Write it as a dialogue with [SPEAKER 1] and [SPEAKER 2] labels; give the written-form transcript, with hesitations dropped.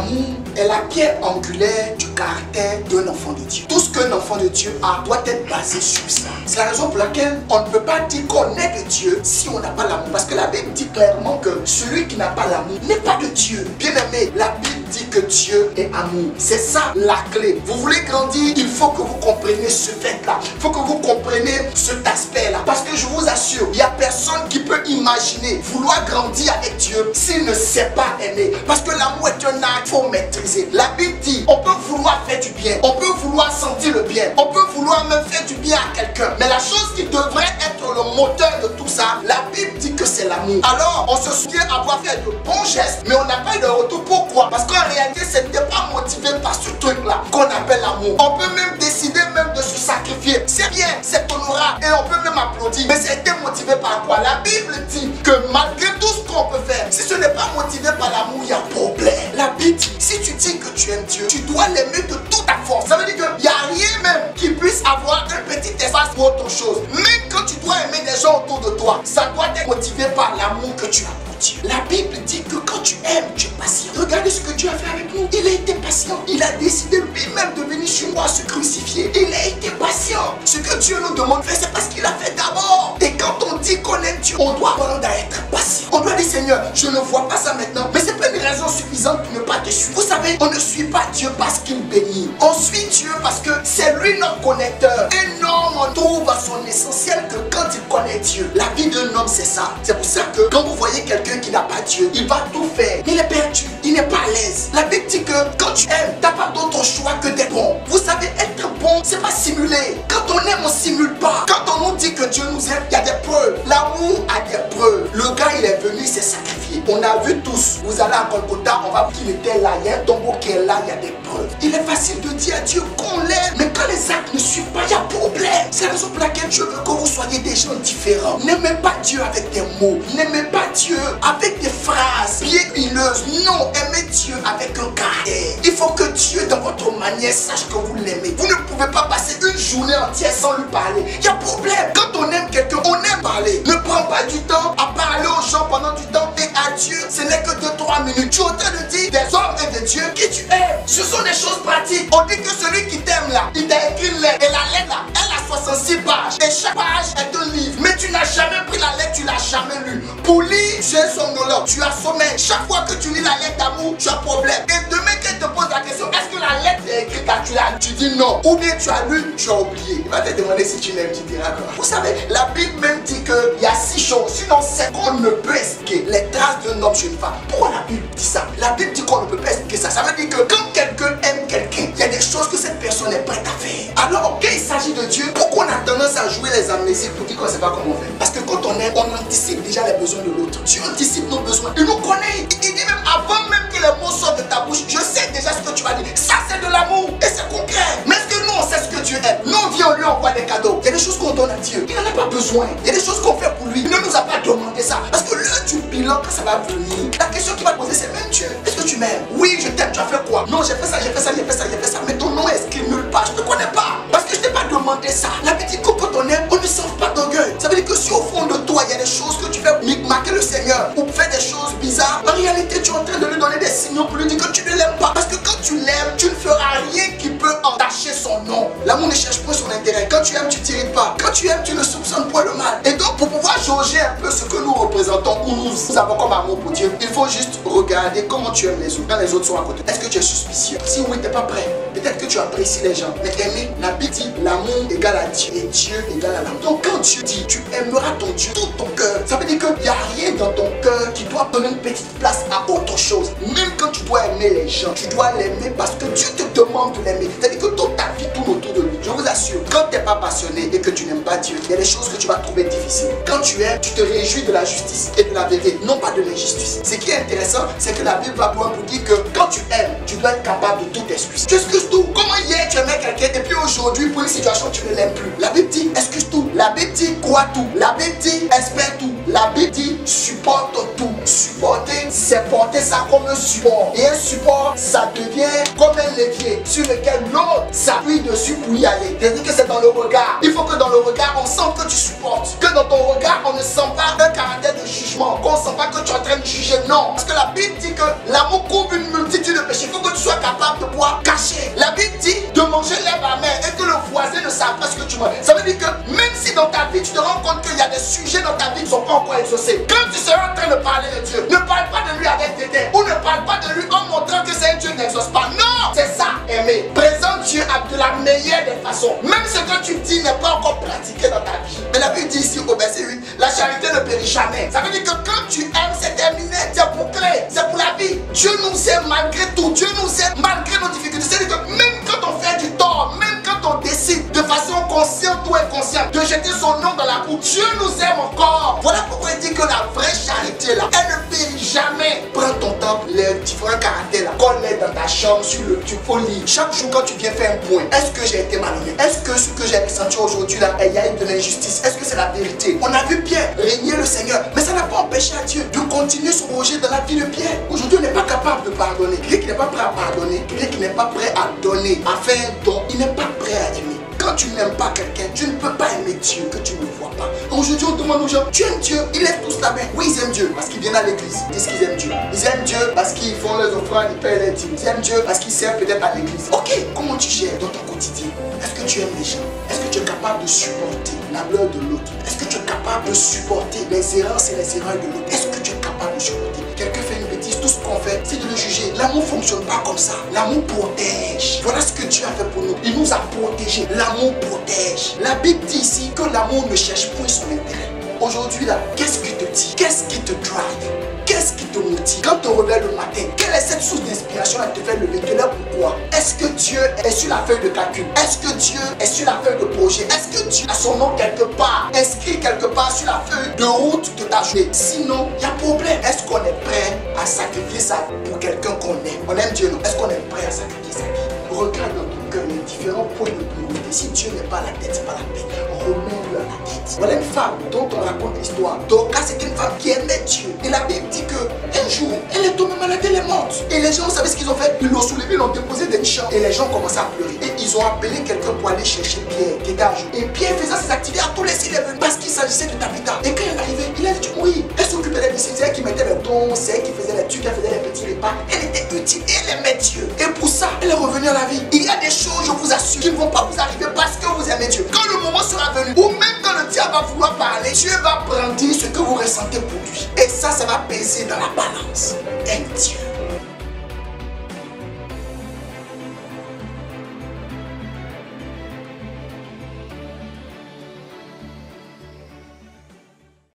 [SPEAKER 1] L'amour est la pierre angulaire du caractère d'un enfant de Dieu. Tout ce qu'un enfant de Dieu a doit être basé sur ça. C'est la raison pour laquelle on ne peut pas dire qu'on est de Dieu si on n'a pas l'amour. Parce que la Bible dit clairement que celui qui n'a pas l'amour n'est pas de Dieu. Bien aimé, la Bible dit que Dieu est amour. C'est ça la clé. Vous voulez grandir, il faut que vous compreniez ce fait-là. Il faut que vous compreniez cet aspect-là. Parce que je vous assure, il n'y a personne qui peut imaginer vouloir grandir avec Dieu s'il ne sait pas aimer. Parce que l'amour est un acte, il faut maîtriser. La Bible dit, on peut vouloir faire du bien, on peut vouloir sentir le bien, on peut vouloir même faire du bien à quelqu'un. Mais la chose qui devrait être le moteur de tout ça, la Bible dit que c'est l'amour. Alors, on se souvient avoir fait de bons gestes, mais on n'a pas eu de retour. Pourquoi? Parce qu'en réalité, ce n'était pas motivé par ce truc-là qu'on appelle l'amour. On peut même décider même de se sacrifier. C'est bien, c'est honorable et on peut même applaudir. Mais c'était motivé par quoi? La Bible dit que malgré tout ce qu'on peut faire, si ce n'est pas motivé par l'amour, il y a un problème. La Bible dit, si tu dis que tu aimes Dieu, tu dois l'aimer de toute ta force. Ça veut dire qu'il n'y a rien même qui puisse avoir un petit espace pour autre chose. Même quand tu dois aimer des gens autour de toi, ça doit être motivé par l'amour que tu as pour Dieu. La Bible dit que quand tu aimes, tu es patient. Regardez ce que Dieu a fait avec nous. Il a été patient. Il a décidé lui-même de venir chez moi se crucifier. Il a été patient. Ce que Dieu nous demande de faire, c'est parce qu'il a fait d'abord. Et quand on dit qu'on aime Dieu, on doit apprendre à être patient. On doit dire, Seigneur, je ne vois pas ça maintenant, mais c'est pas une raison suffisante pour ne pas te suivre. Vous savez, on ne suit pas Dieu parce qu'il bénit. On suit Dieu parce que c'est lui notre connecteur. Un homme, on trouve à son essentiel que quand il connaît Dieu. La vie d'un homme, c'est ça. C'est pour ça que quand vous voyez quelqu'un qui n'a pas Dieu, il va tout faire. Il est perdu. Il n'est pas à l'aise. La Bible dit que quand tu aimes, tu n'as pas d'autre choix que d'être bon. Vous savez, être bon, c'est pas simuler. Quand on aime, on simule pas. Quand on nous dit que Dieu nous aime, il y a des preuves. L'amour a des preuves. Le gars, il est venu, il s'est sacrifié. On a vu tous. Vous allez à Golgotha, on va voir qu'il était là. Il y a un tombeau qui est là, il y a des preuves. Il est facile de dire à Dieu qu'on l'aime. Mais quand les actes ne suivent pas, il y a problème. C'est la raison pour laquelle je veux que vous soyez des gens différents. N'aimez pas Dieu avec des mots. N'aimez pas Dieu avec des phrases bien huileuses. Non, aimez Dieu avec un caractère. Il faut que Dieu, dans votre manière, sache que vous l'aimez. Vous ne pouvez pas passer une journée entière sans lui parler. Il y a problème. Quand on aime quelqu'un, on aime parler. Ne prends pas du temps à parler aux gens pendant du temps. Et à Dieu, ce n'est que 2-3 minutes. Tu es en train de dire des hommes et des dieux qui tu aimes. Ce sont des choses pratiques. On dit que celui qui t'aime là, il t'a écrit une lettre. Et la lettre là, elle a 66 pages. Et chaque page est un livre. Mais tu n'as jamais pris la lettre, tu l'as jamais lue. Pour lire, tu es somnolent, tu as sommeil. Chaque fois que tu lis la lettre d'amour, tu as problème. Et demain, qu'elle te pose la question, est-ce que la lettre est écrite là, tu l'as, tu dis non. Ou bien tu as lu, tu as oublié. Il va te demander si tu l'aimes, tu diras quoi. Vous savez, la Bible même dit qu'il y a 6 choses. Sinon, c'est qu'on ne peut expliquer les traces d'un homme chez une femme. Pourquoi la Bible dit ça? La Bible dit qu'on ne peut pas expliquer ça. Ça veut dire que quand quelqu'un aime quelqu'un, il y a des choses que cette personne est prête à faire. Alors, quand il s'agit de Dieu, pourquoi on a tendance à jouer les amnésiques pour dire qu'on ne sait pas comment faire? Parce que quand on aime, on anticipe déjà les besoins de l'autre. Dieu anticipe nos besoins. Il nous connaît. Il dit même avant même que les mots sortent de ta bouche, je sais déjà ce que tu vas dire. Ça, c'est de l'amour. Et c'est concret. Mais est-ce que nous, on sait ce que Dieu aime? Nous, on vient, on lui envoie des cadeaux. Il y a des choses qu'on donne à Dieu. Il n'en a pas besoin. Il y a des choses qu'on fait pour lui. Il ne nous a pas demandé ça. Parce que l'heure du bilan, quand ça va venir, la question qu'il va te poser, c'est même Dieu. Est-ce que tu m'aimes? Oui, je t'aime. Tu as fait quoi? Non, j'ai fait ça, j'ai fait ça, j'ai fait ça, j'ai fait ça. Mais ton nom est inscrit nulle part. Je ne te connais pas. Parce que je t'ai pas demandé ça. La petite que quand on aime, on ne sauve pas d'orgueil. Ça veut dire que si au fond de toi, il y a des choses que tu fais marquer le Seigneur ou faire des choses bizarres, en réalité, tu es en train de lui donner des signaux pour lui dire que tu ne l'aimes pas. Parce que quand tu l'aimes, tu ne feras rien qui peut entacher son nom. L'amour ne cherche pas son intérêt. Quand tu aimes, tu ne t'irrites pas. Quand tu aimes, tu ne soupçonnes pas le mal. Et donc, pour pouvoir jauger un peu ce que nous représentons ou nous avons comme amour pour Dieu, il faut juste regarder comment tu aimes les autres quand les autres sont à côté. Est-ce que tu es suspicieux? Si oui, tu n'es pas prêt. Peut-être que tu apprécies les gens. Mais aimer, la Bible dit l'amour égale à Dieu et Dieu égale à l'amour. Donc quand Dieu dit tu aimeras ton Dieu tout ton cœur, ça veut dire qu'il n'y a rien dans ton cœur qui doit donner une petite place à autre chose. Même quand tu dois aimer les gens, tu dois l'aimer parce que Dieu te demande de l'aimer. C'est-à-dire que toute ta vie tourne autour de lui. Je vous assure, quand tu n'es pas passionné et que tu n'aimes pas Dieu, il y a des choses que tu vas trouver difficiles. Quand tu aimes, tu te réjouis de la justice et de la vérité, non pas de l'injustice. Ce qui est intéressant, c'est que la Bible va pour dire que quand tu aimes, tu dois être capable de tout excuser. Tu excuses tout. Comment hier tu aimais quelqu'un et puis aujourd'hui, pour une situation, tu ne l'aimes plus. La Bible dit excuse tout. La Bible dit crois tout. La Bible dit espère tout. La Bible dit supporte tout. Supporter, c'est porter supporter ça comme un support. Et un support, ça devient comme un levier sur lequel l'autre s'appuie dessus pour y aller. C'est-à-dire que c'est dans le regard. Il faut que dans le regard, on sente que tu supportes. Que dans ton regard, on ne sent pas un caractère de jugement. Qu'on ne sent pas que tu es en train de juger. Non. Parce que la Bible dit que l'amour couvre une multitude de péchés. Il faut que tu sois capable de pouvoir cacher. La Bible dit de manger l'herbe amère et que le voisin ne sache pas ce que tu manges. Ça veut dire que même si dans ta vie, tu te rends compte qu'il y a des sujets dans ta vie qui ne sont pas encore exaucés. Quand tu seras en train de parler de Dieu, ne parle pas de lui avec dédain. Ou ne parle pas de lui en montrant que c'est un Dieu n'exauce pas. Non, c'est ça, aimer. Présente Dieu de la meilleure des façons. Même ce que tu dis n'est pas encore pratiqué dans ta vie. Mais la Bible dit ici au verset 8, la charité ne périt jamais. Ça veut dire que quand tu aimes, c'est terminé, c'est bouclé, c'est pour la vie. Dieu nous aime malgré tout. Dieu nous aime malgré nos difficultés. C'est-à-dire que même quand on fait du tort, même quand on décide de façon consciente ou inconsciente de jeter son nom dans la boue, Dieu nous aime encore. Voilà pourquoi il dit que la vraie charité là, elle ne périt jamais. Prends ton temps, les différents caractères là, colle-les dans ta chambre, sur le tu faut lire. Chaque jour quand tu viens faire un point, est-ce que j'ai été malhonnête? Est-ce que ce que j'ai ressenti aujourd'hui là, il y a eu de l'injustice? Est-ce que c'est la vérité? On a vu Pierre régner le Seigneur, mais ça n'a pas empêché à Dieu de continuer son projet dans la vie de Pierre. Aujourd'hui, on n'est pas capable de pardonner. Quelqu'un qui n'est pas prêt à pardonner, quelqu'un qui n'est pas prêt à donner, à faire un don, il n'est pas prêt à aimer. Quand tu n'aimes pas quelqu'un, tu ne peux pas aimer Dieu que tu ne vois pas. Aujourd'hui, on demande aux gens, tu aimes Dieu? Ils lèvent tous la main. Oui, ils aiment Dieu parce qu'ils viennent à l'église. Ils disent qu'ils aiment Dieu. Ils aiment Dieu parce qu'ils font les offrandes, ils paient les dîmes. Ils aiment Dieu parce qu'ils servent peut-être à l'église. Ok, comment tu gères dans ton quotidien? Est-ce que tu aimes les gens? Est-ce que tu es capable de supporter la malheur de l'autre? Est-ce que tu es capable de supporter les erreurs et les erreurs de l'autre? Est-ce que tu es capable de supporter? Quelqu'un fait une bêtise, tout ce qu'on fait, c'est de le juger. L'amour ne fonctionne pas comme ça. L'amour protège. Voilà ce que Dieu a fait pour nous. Il nous a protégés. L'amour protège. La Bible dit ici que l'amour ne cherche point son intérêt. Aujourd'hui là, qu'est-ce qui te dit? Qu'est-ce qui te drive? Qu'est-ce qui te motive? Quand tu te réveilles le matin, quelle est cette source d'inspiration à te faire lever? Te lève pourquoi? Est-ce que Dieu est sur la feuille de calcul? Est-ce que Dieu est sur la feuille de projet? Est-ce que Dieu a son nom quelque part, inscrit quelque part sur la feuille de route de ta journée? Sinon, il y a problème. Est-ce qu'on est prêt à sacrifier ça pour quelqu'un qu'on aime? On aime Dieu, non? Est-ce qu'on est prêt à sacrifier sa vie? Regarde dans ton cœur les différents points de priorité. Si Dieu n'est pas la tête, c'est pas la peine. Remets-le à la tête. Voilà une femme dont on raconte l'histoire. Dorcas, c'était une femme qui aimait Dieu. Et la Bible dit qu'un jour, elle est tombée malade, elle est morte. Et les gens, vous savez ce qu'ils ont fait? Ils l'ont soulevée, ils l'ont déposée dans une chambre. Et les gens commençaient à pleurer. Et ils ont appelé quelqu'un pour aller chercher Pierre, qui était à jour. Et Pierre faisait ses activités à tous les s'il est venu. Parce qu'il s'agissait de Tabitha. Et quand elle est arrivée, il a dit oui. Elle s'occupait des disciples, c'est elle qui mettait les dons, c'est elle qui faisait les trucs, elle faisait les petits repas. Elle était utile et elle aimait Dieu. Et pour ça, elle est revenue à la vie. Il y a des choses, je vous assure, qui ne vont pas vous arriver parce que vous aimez Dieu. Quand le moment sera venu, ou même quand le diable va vouloir parler, Dieu va brandir ce que vous ressentez pour lui. Et ça va peser dans la balance. Aime Dieu.